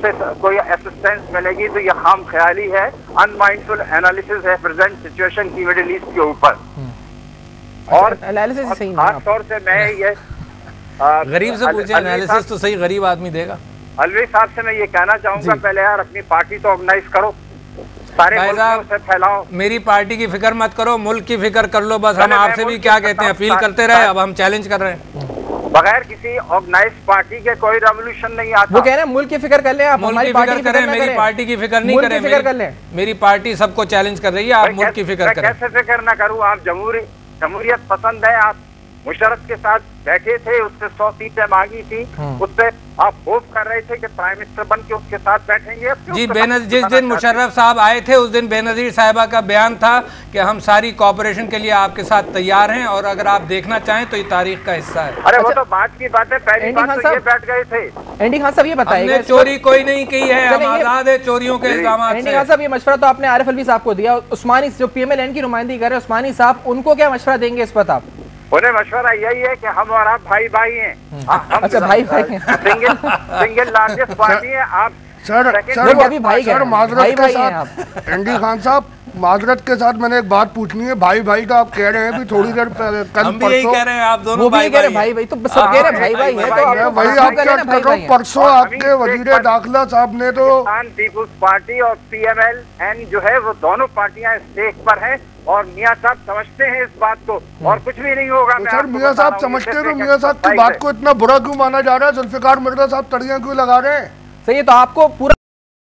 उससे कोई असिस्टेंस मिलेगी तो ये खाम ख्याली है, अनमाइंडफुल एनालिसिस है प्रेजेंट सिचुएशन की मिडिल ईस्ट के ऊपर। और खास तौर से मैं ये गरीब से पूछे, एनालिसिस तो सही गरीब आदमी देगा। अलवी साहब से मैं ये कहना चाहूंगा, पहले यार अपनी पार्टी तो ऑर्गेनाइज करो, सारे मुल्क से फैलाओ। मेरी पार्टी की फिक्र मत करो, मुल्क की फिक्र कर लो बस। हम आपसे भी क्या कहते हैं, अपील करते रहे, अब हम चैलेंज कर रहे हैं। बगैर किसी ऑर्गेनाइज पार्टी के कोई रेवोल्यूशन नहीं आता। वो कह रहे हैं मुल्क की फिक्र कर लें आप, मुल्क की फिक्र करें, मेरी पार्टी की फिक्र नहीं करें। मेरी पार्टी सबको चैलेंज कर रही है, आप मुल्क की फिक्र करें। कैसे फिक्र ना करूं? आप जमहूरियत पसंद है, आप मुशर्रफ के साथ बैठे थे, उससे 100 सीटें मांगी थी, उससे आप होप कर रहे थे कि प्राइम मिनिस्टर बन के उसके साथ बैठेंगे। जी जिस दिन मुशर्रफ साहब आए थे उस दिन बेनजीर साहिबा का बयान था कि हम सारी कोऑपरेशन के लिए आपके साथ तैयार हैं, और अगर आप देखना चाहें तो ये तारीख का हिस्सा है। अरे वो तो बात की बात है, पहली बात तो ये बैठ गए थे। एंडी खान साहब ये बताइए, चोरी कोई नहीं की है, हम आजाद है चोरियों के इल्जाम से। एंडी खान साहब ये मशवरा तो आपने आरिफ अलवी साहब को दिया, उस्मानी जो PMLN की नुमाइंदगी कर रहे हैं उस्मानी साहब, उनको क्या मशवरा देंगे इस पर आप? उन्हें मशवरा यही है कि हम और आप भाई भाई हैं। अच्छा भाई भाई हैं, सिंगल लार्जेस्ट पार्टी है आप। सर अभी भाई माजरत के साथ एंडी खान साहब, माजरत के साथ मैंने एक बात पूछनी है। भाई भाई का आप कह रहे हैं भी थोड़ी देर कल हम भी यही कह रहे हैं, आप दोनों भाई कह रहे हैं भाई भाई, तो सब कह रहे हैं भाई भाई है, तो वही आप क्या कर रहे हो। परसों आपके वजीर दाखिला साहब ने तो पीपुल्स पार्टी और PMLN जो है वो दोनों पार्टियां स्टेज पर हैं, और मियां साहब समझते हैं इस बात को, और कुछ भी नहीं होगा। तो सर मियां साहब समझते तो मियां साहब की बात को इतना बुरा क्यों माना जा रहा है? जुल्फिकार मिर्जा साहब तड़ियां क्यों लगा रहे हैं? सही है, तो आपको पूरा